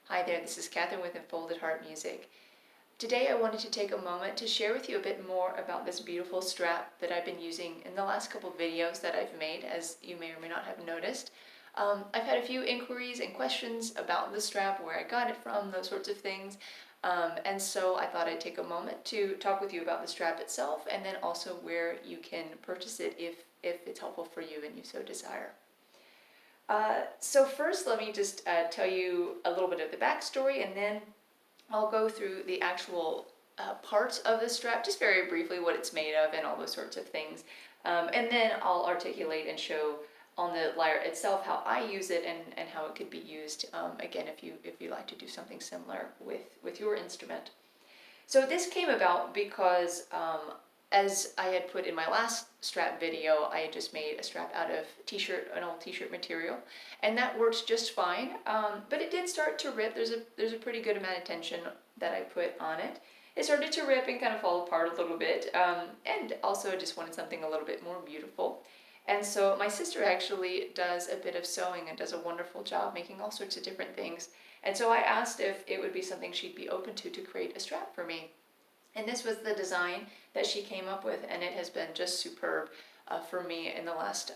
Hi there, this is Catherine with Enfolded Heart Music. Today I wanted to take a moment to share with you a bit more about this beautiful strap that I've been using in the last couple videos that I've made, as you may or may not have noticed. I've had a few inquiries and questions about the strap, where I got it from, those sorts of things. And so I thought I'd take a moment to talk with you about the strap itself, and then also where you can purchase it if it's helpful for you and you so desire. So first, let me just tell you a little bit of the backstory, and then I'll go through the actual parts of the strap, just very briefly what it's made of and all those sorts of things. And then I'll articulate and show on the lyre itself how I use it and how it could be used, again, if you like to do something similar with your instrument. So this came about because as I had put in my last strap video, I had just made a strap out of an old t-shirt material, and that worked just fine. But it did start to rip. There's a pretty good amount of tension that I put on it. It started to rip and kind of fall apart a little bit, and also I just wanted something a little bit more beautiful. And so my sister actually does a bit of sewing and does a wonderful job making all sorts of different things. And so I asked if it would be something she'd be open to create a strap for me. And this was the design that she came up with, and it has been just superb for me in the last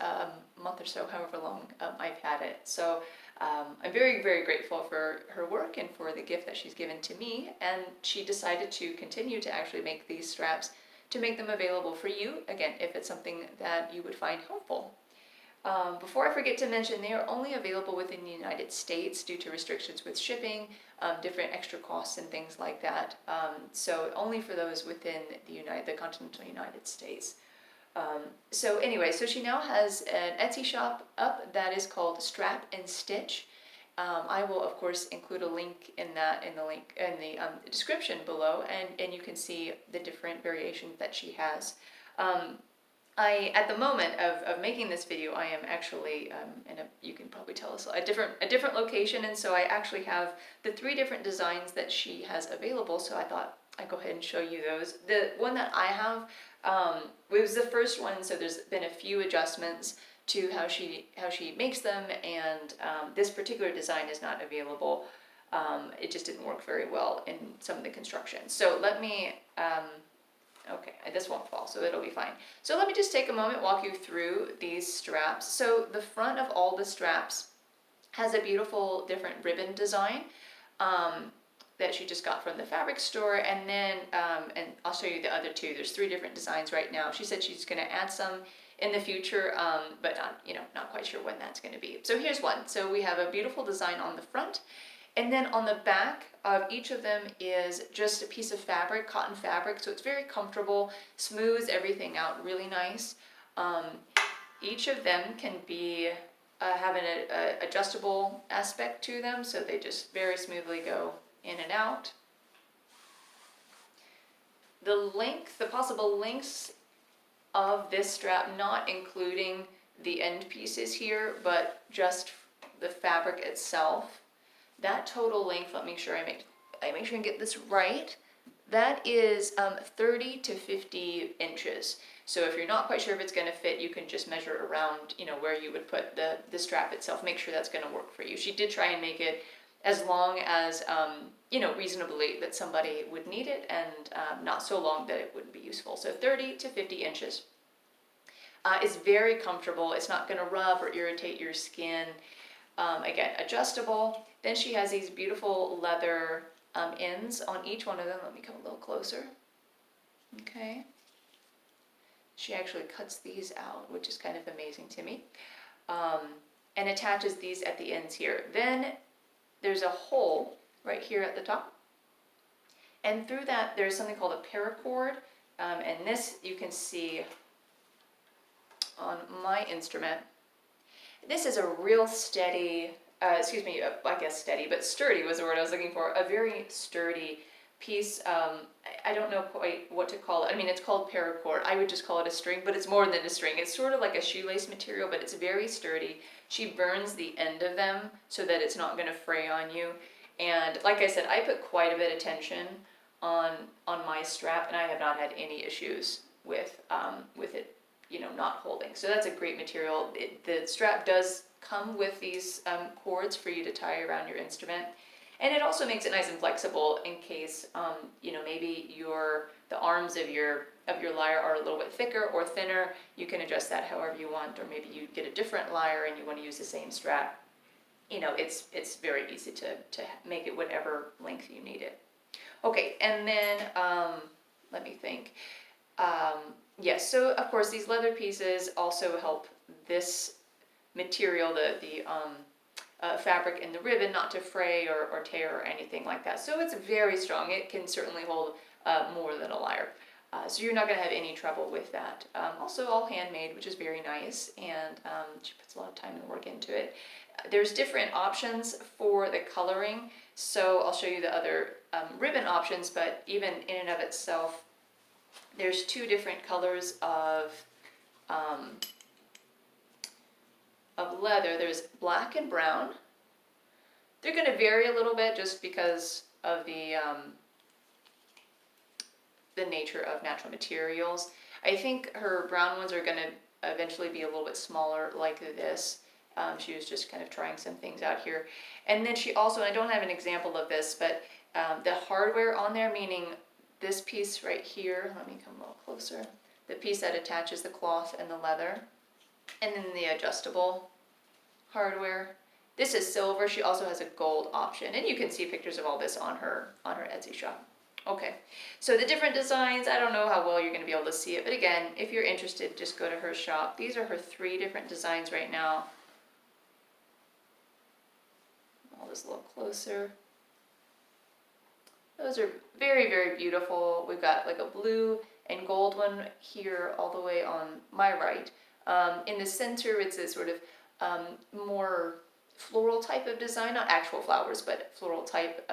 month or so, however long I've had it. So I'm very, very grateful for her work and for the gift that she's given to me. And she decided to continue to actually make these straps, to make them available for you, again, if it's something that you would find helpful. Before I forget to mention, they are only available within the United States due to restrictions with shipping, different extra costs and things like that. So only for those within the continental United States. So anyway, so she now has an Etsy shop up that is called Strap and Stitch. I will of course include a link in the description below, and you can see the different variations that she has. At the moment of making this video, I am actually you can probably tell us, a different location, and so I actually have the 3 different designs that she has available, so I thought I'd go ahead and show you those. The one that I have, it was the first one, so there's been a few adjustments to how she makes them, and this particular design is not available. It just didn't work very well in some of the construction. So let me... Okay, this won't fall, so it'll be fine. So let me just take a moment, walk you through these straps. So the front of all the straps has a beautiful different ribbon design that she just got from the fabric store, and then and I'll show you the other 2. There's 3 different designs right now. She said she's going to add some in the future, but not quite sure when that's going to be. So here's one. So we have a beautiful design on the front. And then on the back of each of them is just a piece of fabric, cotton fabric, so it's very comfortable, smooths everything out really nice. Each of them can be have an adjustable aspect to them, so they just very smoothly go in and out. The possible lengths of this strap, not including the end pieces here, but just the fabric itself. That total length, let me make sure I get this right. That is 30 to 50 inches. So if you're not quite sure if it's going to fit, you can just measure around, where you would put the strap itself. Make sure that's going to work for you. She did try and make it as long as, reasonably that somebody would need it, and not so long that it wouldn't be useful. So 30 to 50 inches. It's very comfortable. It's not going to rub or irritate your skin. Again, adjustable. Then she has these beautiful leather ends on each one of them. Let me come a little closer. Okay. She actually cuts these out, which is kind of amazing to me, and attaches these at the ends here. Then there's a hole right here at the top, and through that there's something called a paracord, and this you can see on my instrument. This is a real steady, I guess steady, but sturdy was the word I was looking for. A very sturdy piece. I don't know quite what to call it. I mean, it's called paracord. I would just call it a string, but it's more than a string. It's sort of like a shoelace material, but it's very sturdy. She burns the end of them so that it's not going to fray on you. And like I said, I put quite a bit of tension on my strap, and I have not had any issues with it, not holding. So that's a great material. The strap does come with these cords for you to tie around your instrument. And it also makes it nice and flexible in case, you know, maybe the arms of your lyre are a little bit thicker or thinner. You can adjust that however you want, or maybe you get a different lyre and you want to use the same strap. You know, it's very easy to make it whatever length you need it. Okay, and then let me think. Yes, so of course these leather pieces also help this material, the fabric and the ribbon, not to fray or tear or anything like that. So it's very strong. It can certainly hold more than a lyre. So you're not going to have any trouble with that. Also all handmade, which is very nice, and she puts a lot of time and work into it. There's different options for the coloring, so I'll show you the other ribbon options, but even in and of itself, there's two different colors of leather. There's black and brown. They're going to vary a little bit just because of the nature of natural materials. I think her brown ones are going to eventually be a little bit smaller like this. She was just kind of trying some things out here. And then she also, and I don't have an example of this, but the hardware on there, meaning this piece right here, let me come a little closer, the piece that attaches the cloth and the leather, and then the adjustable hardware. This is silver. She also has a gold option, and you can see pictures of all this on her Etsy shop. Okay, so the different designs, I don't know how well you're going to be able to see it, but again, if you're interested, just go to her shop. These are her 3 different designs right now. I'll just look closer. Those are very, very beautiful. We've got like a blue and gold one here all the way on my right. In the center, it's a sort of more floral type of design, not actual flowers, but floral type.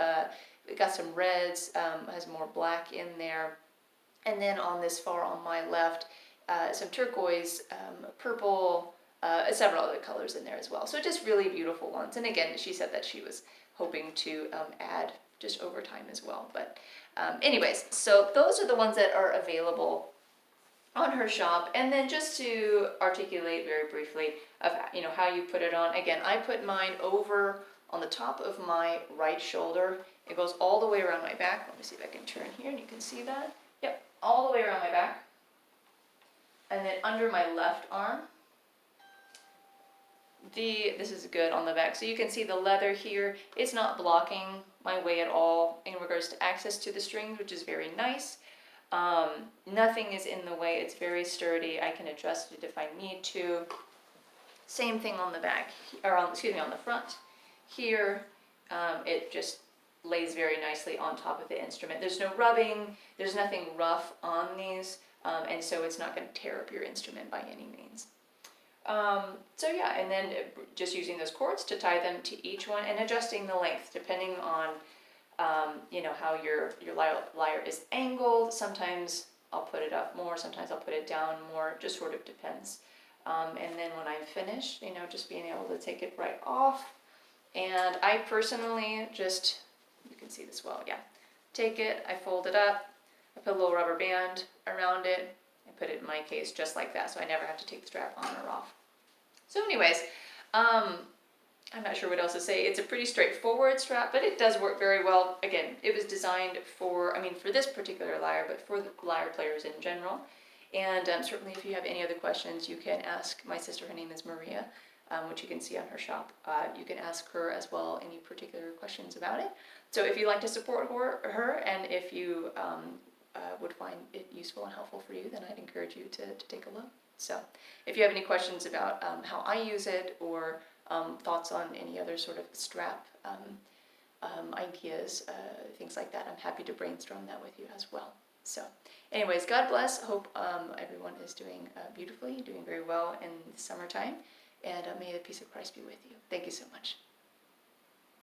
It got some reds, has more black in there. And then on this far on my left, some turquoise, purple, several other colors in there as well. So just really beautiful ones. And again, she said that she was hoping to add just over time as well. But anyways, so those are the ones that are available on her shop. And then just to articulate very briefly of, you know, how you put it on. Again, I put mine over on the top of my right shoulder. It goes all the way around my back. Let me see if I can turn here and you can see that. Yep, all the way around my back. And then under my left arm. This is good on the back. So you can see the leather here. It's not blocking my way at all in regards to access to the strings, which is very nice. Nothing is in the way. It's very sturdy. I can adjust it if I need to. Same thing on the back, or on the front. Here, it just lays very nicely on top of the instrument. There's no rubbing. There's nothing rough on these, and so it's not going to tear up your instrument by any means. So yeah, and then just using those cords to tie them to each one and adjusting the length depending on you know, how your lyre is angled. Sometimes I'll put it up more, sometimes I'll put it down more, just sort of depends. And then when I'm finished, you know, just being able to take it right off. And I personally just, you can see this well, yeah. Take it, I fold it up, I put a little rubber band around it, I put it in my case just like that, so I never have to take the strap on or off. So anyways, I'm not sure what else to say. It's a pretty straightforward strap, but it does work very well. Again, it was designed for, I mean, for this particular lyre, but for the lyre players in general. And certainly if you have any other questions, you can ask my sister. Her name is Maria, which you can see on her shop. You can ask her as well any particular questions about it. So if you'd like to support her and if you would find it useful and helpful for you, then I'd encourage you to take a look. So if you have any questions about how I use it or thoughts on any other sort of strap ideas, things like that, I'm happy to brainstorm that with you as well. So anyways, God bless. Hope everyone is doing beautifully, doing very well in the summertime, and may the peace of Christ be with you. Thank you so much.